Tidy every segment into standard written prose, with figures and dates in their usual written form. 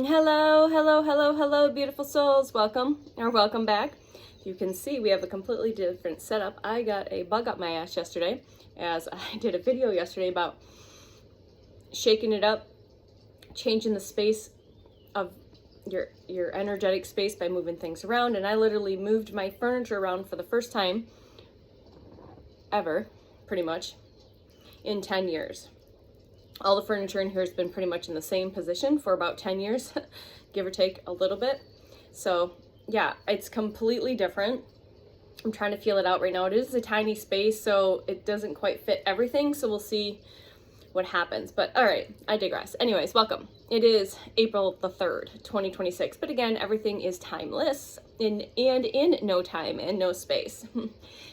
Hello, hello, hello, hello, beautiful souls. Welcome or welcome back. You can see we have a completely different setup. I got a bug up my ass yesterday as I did a video yesterday about shaking it up, changing the space of your energetic space by moving things around. And I literally moved my furniture around for the first time ever, pretty much, in 10 years. All the furniture in here has been pretty much in the same position for about 10 years, give or take a little bit. So yeah, it's completely different. I'm trying to feel it out right now. It is a tiny space, so it doesn't quite fit everything. So we'll see what happens. But all right, I digress. Anyways, welcome. It is April the 3rd, 2026. But again, everything is timeless and in no time and no space.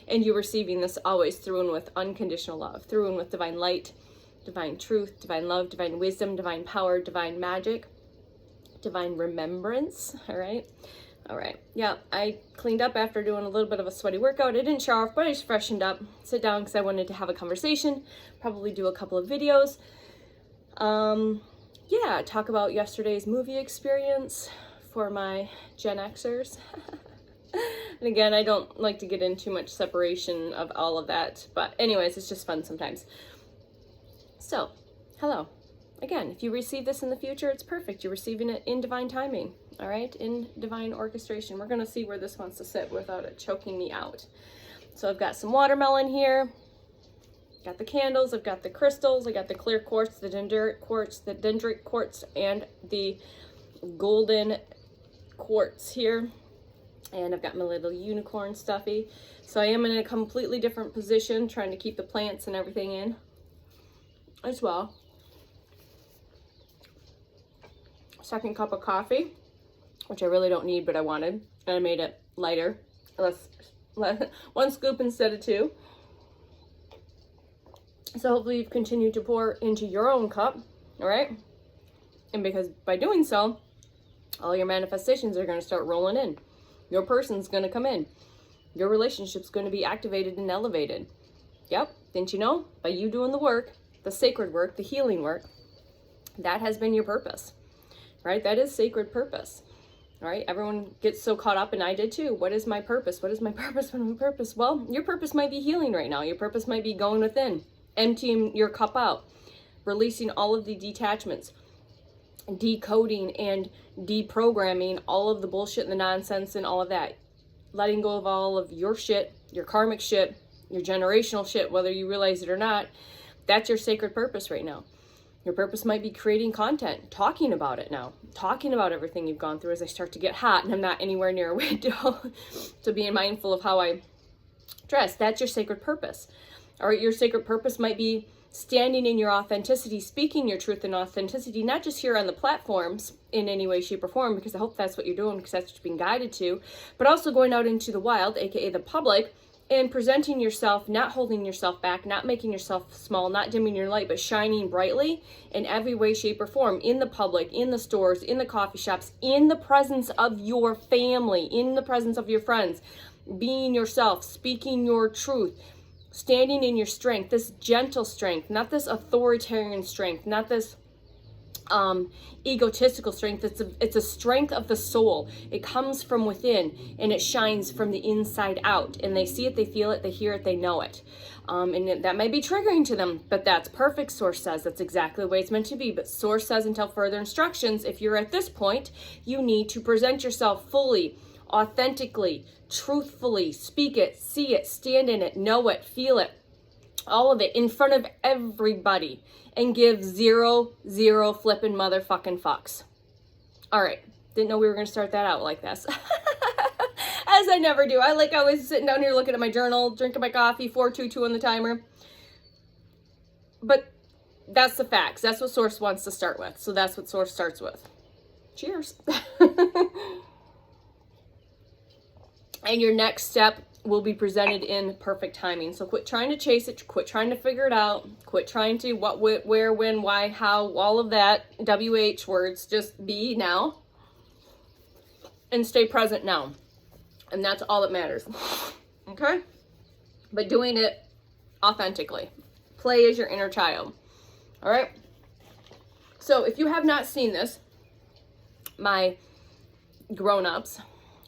And you're receiving this always through and with unconditional love, through and with divine light, divine truth, divine love, divine wisdom, divine power, divine magic, divine remembrance. All right. Yeah, I cleaned up after doing a little bit of a sweaty workout. I didn't shower off, but I just freshened up, sit down because I wanted to have a conversation, probably do a couple of videos. Yeah, talk about yesterday's movie experience for my Gen Xers. And again, I don't like to get into much separation of all of that, but anyways, it's just fun sometimes. So, hello. Again, if you receive this in the future, it's perfect. You're receiving it in divine timing, all right? In divine orchestration. We're going to see where this wants to sit without it choking me out. So I've got some watermelon here. Got the candles. I've got the crystals. I got the clear quartz, the dendritic quartz, and the golden quartz here. And I've got my little unicorn stuffy. So I am in a completely different position, trying to keep the plants and everything in as well. Second cup of coffee, which I really don't need, but I wanted, and I made it lighter. One scoop instead of two. So hopefully you've continued to pour into your own cup, all right? And because by doing so, all your manifestations are going to start rolling in. Your person's going to come in. Your relationship's going to be activated and elevated. Yep, didn't you know? By you doing the work, the sacred work, the healing work, that has been your purpose, right? That is sacred purpose, right? Everyone gets so caught up, and I did too. What is my purpose? What is my purpose? What is my purpose? Well, your purpose might be healing right now. Your purpose might be going within, emptying your cup out, releasing all of the detachments, decoding and deprogramming all of the bullshit and the nonsense and all of that. Letting go of all of your shit, your karmic shit, your generational shit, whether you realize it or not. That's your sacred purpose right now. Your purpose might be creating content, talking about it now, talking about everything you've gone through as I start to get hot and I'm not anywhere near a window. So being mindful of how I dress, that's your sacred purpose. All right, your sacred purpose might be standing in your authenticity, speaking your truth and authenticity, not just here on the platforms in any way, shape, or form, because I hope that's what you're doing, because that's what you're being guided to, but also going out into the wild, aka the public, and presenting yourself, not holding yourself back, not making yourself small, not dimming your light, but shining brightly in every way, shape, or form, in the public, in the stores, in the coffee shops, in the presence of your family, in the presence of your friends, being yourself, speaking your truth, standing in your strength, this gentle strength, not this authoritarian strength, not this egotistical strength. It's a strength of the soul. It comes from within and it shines from the inside out, and they see it, they feel it, they hear it, they know it. And that may be triggering to them, but that's perfect. Source says that's exactly the way it's meant to be. But Source says, until further instructions, if you're at this point, you need to present yourself fully, authentically, truthfully, speak it, see it, stand in it, know it, feel it, all of it in front of everybody, and give zero flipping motherfucking fucks. All right, didn't know we were going to start that out like this. As I never do. I always sitting down here looking at my journal, drinking my coffee, 422 on the timer. But that's the facts. That's what Source wants to start with. So that's what Source starts with. Cheers. And your next step will be presented in perfect timing. So quit trying to chase it, quit trying to figure it out, quit trying to what, where, when, why, how, all of that WH words. Just be now and stay present now. And that's all that matters. Okay? But doing it authentically. Play as your inner child. All right? So if you have not seen this, my grown-ups.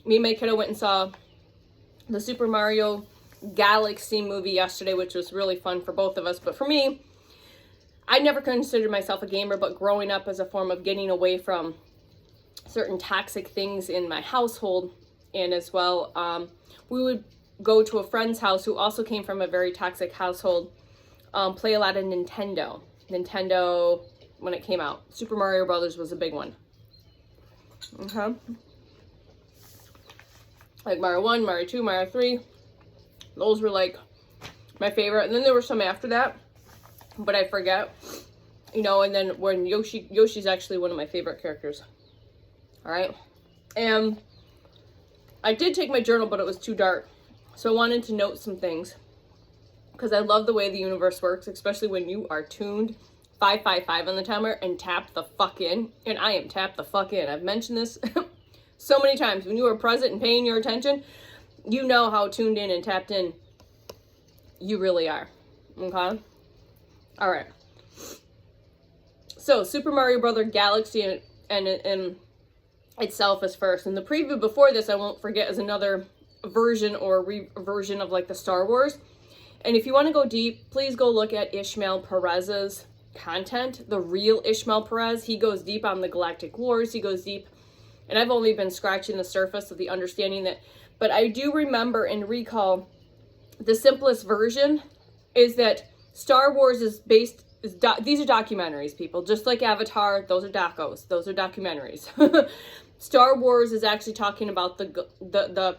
Me and my kiddo went and saw the Super Mario Galaxy movie yesterday, which was really fun for both of us. But for me, I never considered myself a gamer, but growing up as a form of getting away from certain toxic things in my household, and as well, we would go to a friend's house who also came from a very toxic household, play a lot of Nintendo. Nintendo, when it came out, Super Mario Brothers was a big one. Okay. Like Mario 1, Mario 2, Mario 3. Those were like my favorite. And then there were some after that, but I forget. You know, and then when Yoshi's actually one of my favorite characters. All right. And I did take my journal, but it was too dark. So I wanted to note some things, because I love the way the universe works, especially when you are tuned 555 on the timer and tap the fuck in. And I am tapped the fuck in. I've mentioned this so many times. When you are present and paying your attention, you know how tuned in and tapped in you really are. Okay? All right. So Super Mario Brother Galaxy and itself is first. And the preview before this, I won't forget, is another version or version of like the Star Wars. And if you want to go deep, please go look at Ishmael Perez's content. The real Ishmael Perez. He goes deep on the Galactic Wars. He goes deep. And I've only been scratching the surface of the understanding that, but I do remember and recall the simplest version is that Star Wars is based, these are documentaries, people. Just like Avatar, those are docos. Those are documentaries. Star Wars is actually talking about the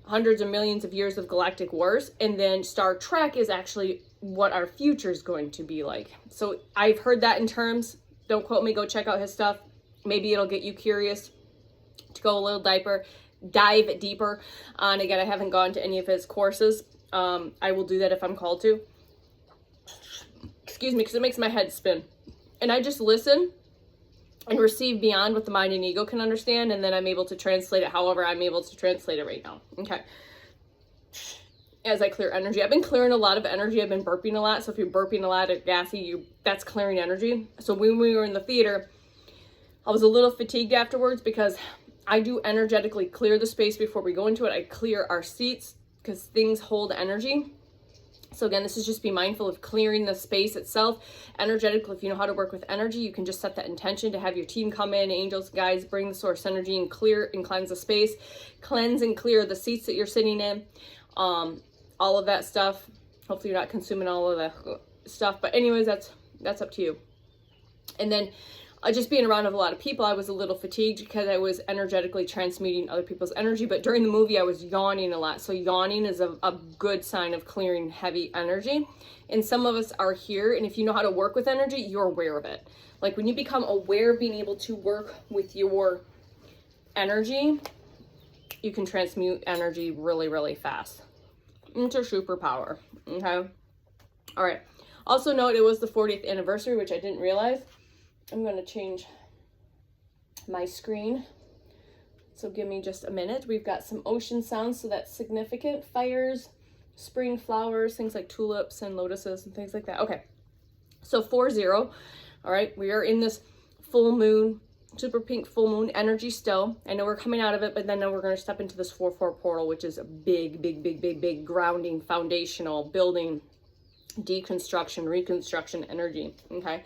hundreds of millions of years of galactic wars, and then Star Trek is actually what our future is going to be like. So I've heard that in terms. Don't quote me. Go check out his stuff. Maybe it'll get you curious to go a little dive deeper on. Again, I haven't gone to any of his courses. I will do that if I'm called to. Excuse me, because it makes my head spin. And I just listen and receive beyond what the mind and ego can understand, and then I'm able to translate it however I'm able to translate it right now. Okay. As I clear energy. I've been clearing a lot of energy. I've been burping a lot. So if you're burping a lot at gassy, that's clearing energy. So when we were in the theater, I was a little fatigued afterwards because I do energetically clear the space before we go into it. I clear our seats because things hold energy. So again, this is just be mindful of clearing the space itself. Energetically, if you know how to work with energy, you can just set that intention to have your team come in, angels, guides, bring the source energy and clear and cleanse the space. Cleanse and clear the seats that you're sitting in. All of that stuff. Hopefully you're not consuming all of the stuff. But anyways, that's up to you. And then just being around a lot of people, I was a little fatigued because I was energetically transmuting other people's energy. But during the movie, I was yawning a lot. So yawning is a good sign of clearing heavy energy. And some of us are here. And if you know how to work with energy, you're aware of it. Like when you become aware of being able to work with your energy, you can transmute energy really, really fast. It's a superpower. Okay. All right. Also note it was the 40th anniversary, which I didn't realize. I'm going to change my screen. So give me just a minute. We've got some ocean sounds, so that's significant. Fires, spring flowers, things like tulips and lotuses and things like that. Okay. So 40. All right. We are in this full moon, super pink full moon energy still. I know we're coming out of it, but then now we're going to step into this 4/4 portal, which is a big grounding, foundational, building, deconstruction, reconstruction energy. Okay.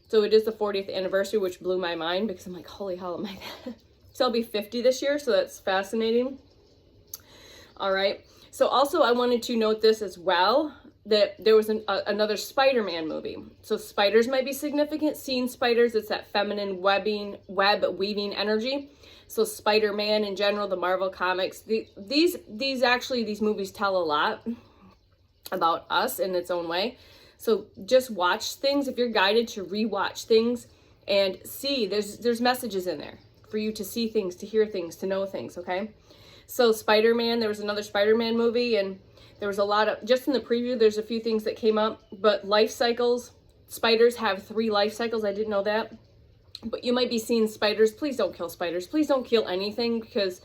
So it is the 40th anniversary, which blew my mind because I'm like, holy hell, am I that? So I'll be 50 this year, so that's fascinating. All right. So also I wanted to note this as well, that there was another Spider-Man movie. So spiders might be significant. Seeing spiders, it's that feminine web weaving energy. So Spider-Man in general, the Marvel comics, these movies tell a lot about us in its own way. So just watch things. If you're guided to rewatch things and see, there's messages in there for you to see things, to hear things, to know things, okay? So Spider-Man, there was another Spider-Man movie, and there was a lot of, just in the preview, there's a few things that came up, but life cycles, spiders have 3 life cycles. I didn't know that. But you might be seeing spiders. Please don't kill spiders. Please don't kill anything because,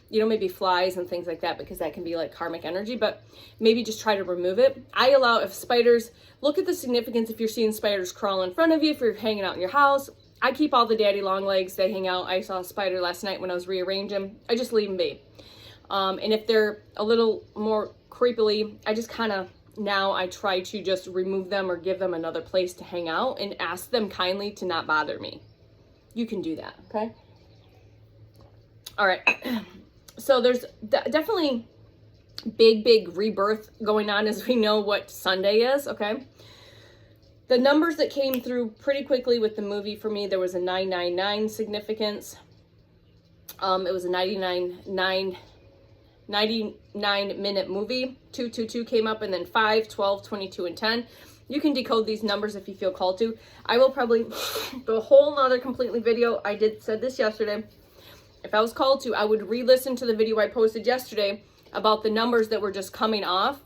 you know, maybe flies and things like that, because that can be like karmic energy, but maybe just try to remove it. I allow, if spiders, look at the significance if you're seeing spiders crawl in front of you, if you're hanging out in your house, I keep all the daddy long legs. They hang out. I saw a spider last night when I was rearranging. I just leave them be. And if they're a little more creepily, I just kind of, now I try to just remove them or give them another place to hang out and ask them kindly to not bother me. You can do that, okay? All right. So there's definitely big rebirth going on as we know what Sunday is, okay? The numbers that came through pretty quickly with the movie for me, there was a 999 significance. It was a 99-minute movie. 222 came up, and then 5, 12, 22, and 10. You can decode these numbers if you feel called to. I will probably do a whole nother completely video. I said this yesterday. If I was called to, I would re-listen to the video I posted yesterday about the numbers that were just coming out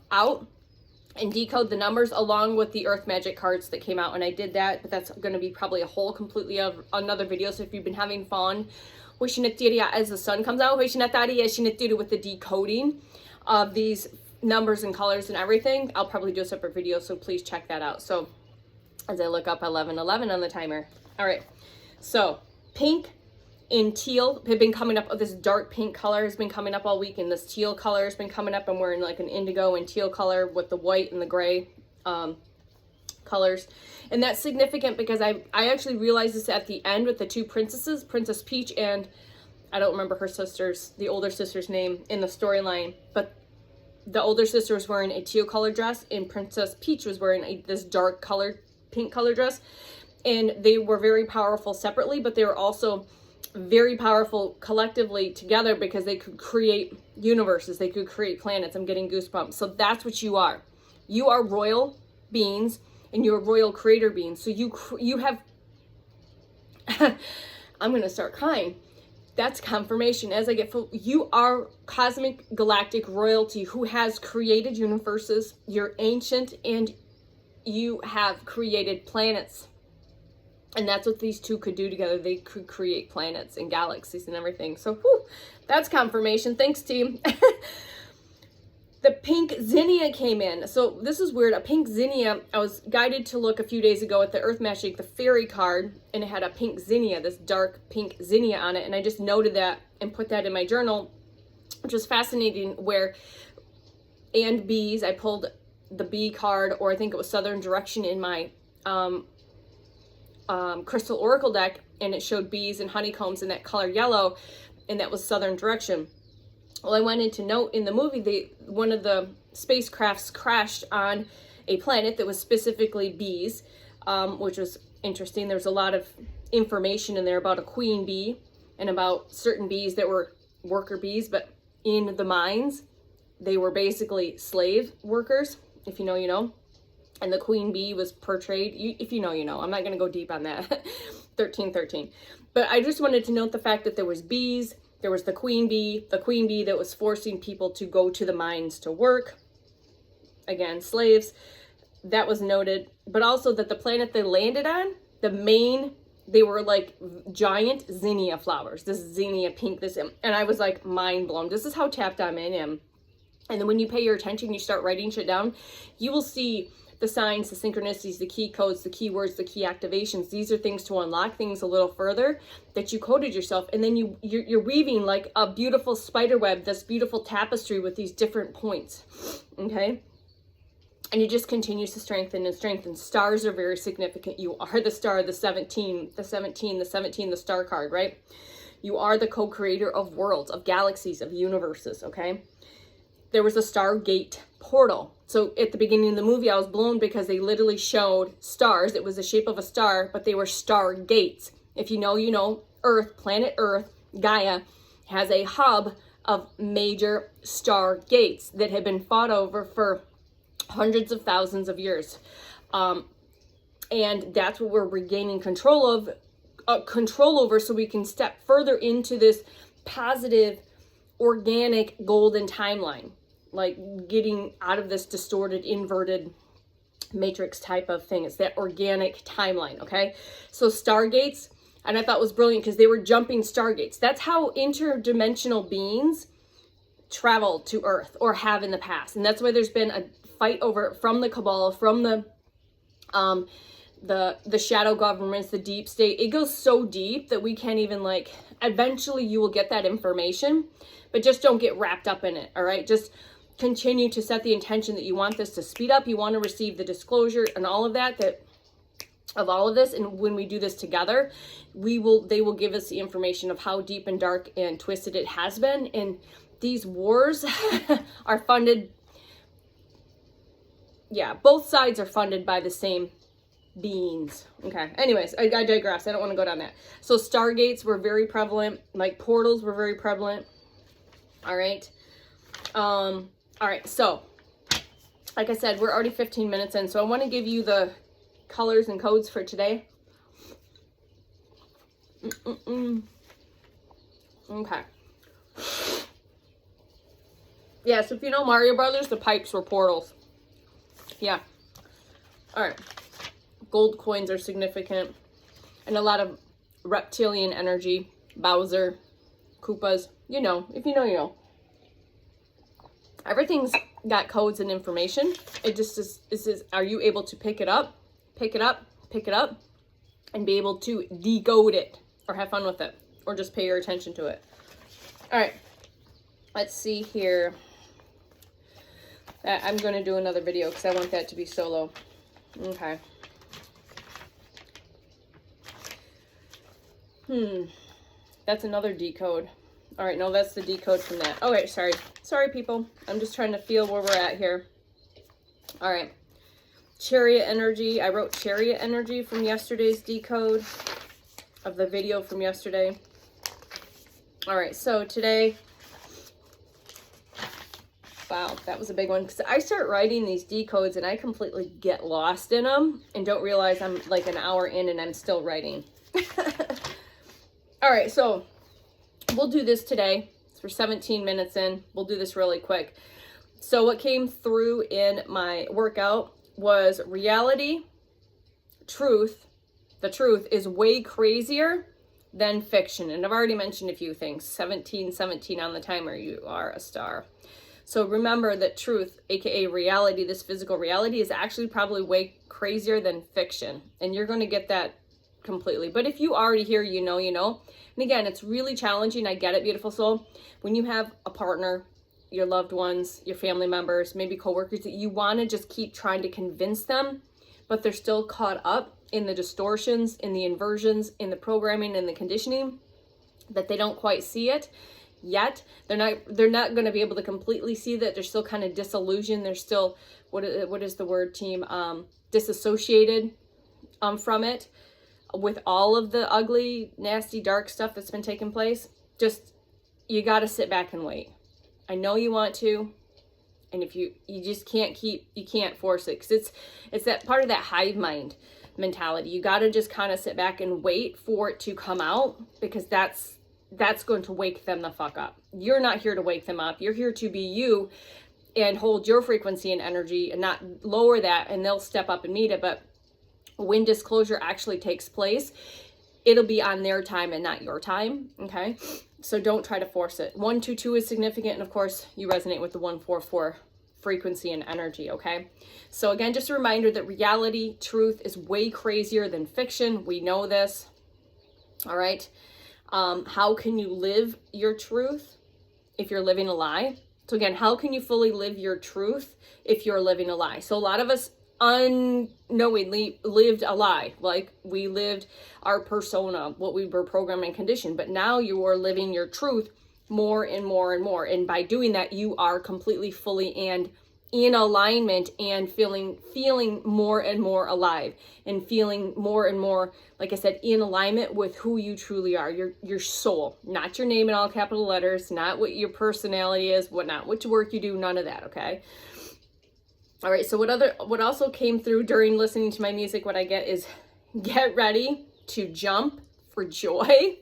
and decode the numbers along with the Earth Magic cards that came out. And I did that, but that's going to be probably a whole completely of another video. So if you've been having fun as the sun comes out, with the decoding of these numbers and colors and everything, I'll probably do a separate video. So please check that out. So as I look up 11:11 on the timer. All right. So pink and teal have been coming up. This dark pink color has been coming up all week, and this teal color has been coming up. I'm wearing like an indigo and teal color with the white and the gray colors. And that's significant because I actually realized this at the end with the two princesses, Princess Peach and I don't remember her sister's, the older sister's name in the storyline, but the older sister was wearing a teal color dress and Princess Peach was wearing this dark colored pink color dress. And they were very powerful separately, but they were also very powerful collectively together because they could create universes, they could create planets. I'm getting goosebumps. So that's what you are. You are royal beings and you're royal creator beings. So you have I'm going to start crying. That's confirmation as I get full. You are cosmic galactic royalty who has created universes. You're ancient and you have created planets. And that's what these two could do together. They could create planets and galaxies and everything. So, whew, that's confirmation. Thanks, team. The pink zinnia came in. So, this is weird. A pink zinnia, I was guided to look a few days ago at the Earth Magic, the fairy card, and it had a pink zinnia, this dark pink zinnia on it. And I just noted that and put that in my journal, which was fascinating, and bees. I pulled the bee card, or I think it was Southern Direction in my crystal oracle deck, and it showed bees and honeycombs in that color yellow, and that was Southern Direction. Well, I wanted to note in the movie, one of the spacecrafts crashed on a planet that was specifically bees, which was interesting. There's a lot of information in there about a queen bee and about certain bees that were worker bees, but in the mines, they were basically slave workers. If you know, you know. And the queen bee was portrayed, if you know, you know. I'm not going to go deep on that. 1313. But I just wanted to note the fact that there was bees, there was the queen bee that was forcing people to go to the mines to work. Again, slaves. That was noted. But also that the planet they landed on, they were like giant zinnia flowers. This zinnia pink, and I was like mind blown. This is how tapped I am. And then when you pay your attention, you start writing shit down, you will see the signs, the synchronicities, the key codes, the keywords, the key activations. These are things to unlock things a little further that you coded yourself. And then you're weaving like a beautiful spider web, this beautiful tapestry with these different points. Okay. And it just continues to strengthen and strengthen. Stars are very significant. You are the star, the 17, the star card, right? You are the co-creator of worlds, of galaxies, of universes. Okay. There was a Stargate portal. So at the beginning of the movie, I was blown because they literally showed stars. It was the shape of a star, but they were star gates. If you know, you know. Earth, planet Earth, Gaia, has a hub of major star gates that have been fought over for hundreds of thousands of years. And that's what we're regaining control over so we can step further into this positive, organic, golden timeline. Like getting out of this distorted, inverted matrix type of thing. It's that organic timeline, okay? So stargates, and I thought was brilliant because they were jumping stargates. That's how interdimensional beings travel to Earth or have in the past. And that's why there's been a fight over from the Cabal, from the the shadow governments, the deep state. It goes so deep that we can't even, like, eventually you will get that information, but just don't get wrapped up in it, all right? Just continue to set the intention that you want this to speed up. You want to receive the disclosure and all of that, of all of this. And when we do this together, they will give us the information of how deep and dark and twisted it has been. And these wars are funded. Yeah, both sides are funded by the same beings. Okay. Anyways, I digress. I don't want to go down that. So stargates were very prevalent. Like portals were very prevalent. All right. All right. So like I said, we're already 15 minutes in. So I want to give you the colors and codes for today. Okay. Yeah. So if you know Mario Brothers, the pipes were portals. Yeah. All right. Gold coins are significant, and a lot of reptilian energy, Bowser, Koopas, you know, if you know, you know. Everything's got codes and information. It just is, are you able to pick it up, and be able to decode it, or have fun with it, or just pay your attention to it. All right, let's see here. I'm going to do another video because I want that to be solo. Okay. That's another decode. All right, no, that's the decode from that. Okay, sorry people. I'm just trying to feel where we're at here. All right, chariot energy. I wrote chariot energy from yesterday's decode of the video from yesterday. All right, so today, wow, that was a big one, because I start writing these decodes and I completely get lost in them and don't realize I'm like an hour in and I'm still writing. All right, so we'll do this today. We're 17 minutes in. We'll do this really quick. So what came through in my workout was reality, truth. The truth is way crazier than fiction. And I've already mentioned a few things. 17 on the timer. You are a star. So remember that truth, aka reality, this physical reality, is actually probably way crazier than fiction. And you're going to get that completely. But if you already hear, you know, you know. And again, it's really challenging. I get it, beautiful soul. When you have a partner, your loved ones, your family members, maybe coworkers, that you want to just keep trying to convince them, but they're still caught up in the distortions, in the inversions, in the programming, and the conditioning, that they don't quite see it yet. They're not going to be able to completely see that. They're still kind of disillusioned. They're still, what is the word, team? Disassociated from it, with all of the ugly, nasty, dark stuff that's been taking place. Just, you got to sit back and wait. I know you want to, and if you just can't you can't force it, because it's that part of that hive mind mentality. You got to just kind of sit back and wait for it to come out, because that's going to wake them the fuck up. You're not here to wake them up. You're here to be you and hold your frequency and energy and not lower that, and they'll step up and meet it. But when disclosure actually takes place, it'll be on their time and not your time. Okay, so don't try to force it. 122 is significant, and of course you resonate with the 144 frequency and energy. Okay, so again, just a reminder that reality, truth, is way crazier than fiction. We know this. All right. How can you live your truth if you're living a lie? So again, how can you fully live your truth if you're living a lie? So a lot of us unknowingly lived a lie. Like, we lived our persona, what we were programmed and conditioned, but now you are living your truth more and more and more. And by doing that, you are completely, fully, and in alignment, and feeling more and more alive, and feeling more and more, like I said, in alignment with who you truly are, your soul, not your name in all capital letters, not what your personality is, whatnot, which work you do, none of that. Okay. All right, so what also came through during listening to my music, what I get is, get ready to jump for joy.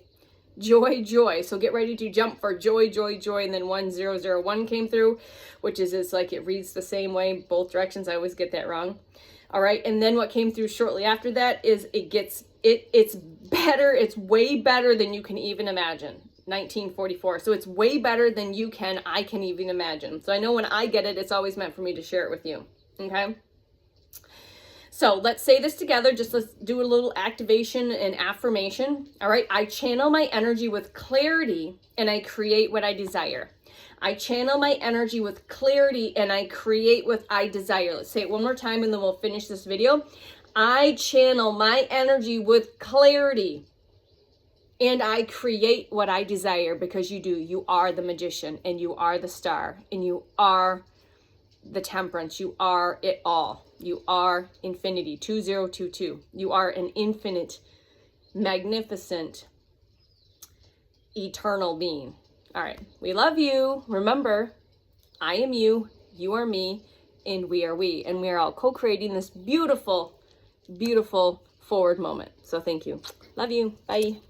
Joy. So get ready to jump for joy. And then 1001 came through, which is, it's like it reads the same way, both directions. I always get that wrong. All right, and then what came through shortly after that is, it's better. It's way better than you can even imagine. 1944. So it's way better than I can even imagine. So I know when I get it, it's always meant for me to share it with you. Okay. So let's say this together. Just let's do a little activation and affirmation. All right. I channel my energy with clarity and I create what I desire. I channel my energy with clarity and I create what I desire. Let's say it one more time and then we'll finish this video. I channel my energy with clarity and I create what I desire, because you do. You are the magician and you are the star and you are the temperance. You are it all. You are infinity, 2022. You are an infinite, magnificent, eternal being. All right. We love you. Remember, I am you, you are me, and we are we. And we are all co-creating this beautiful, beautiful forward moment. So thank you. Love you. Bye.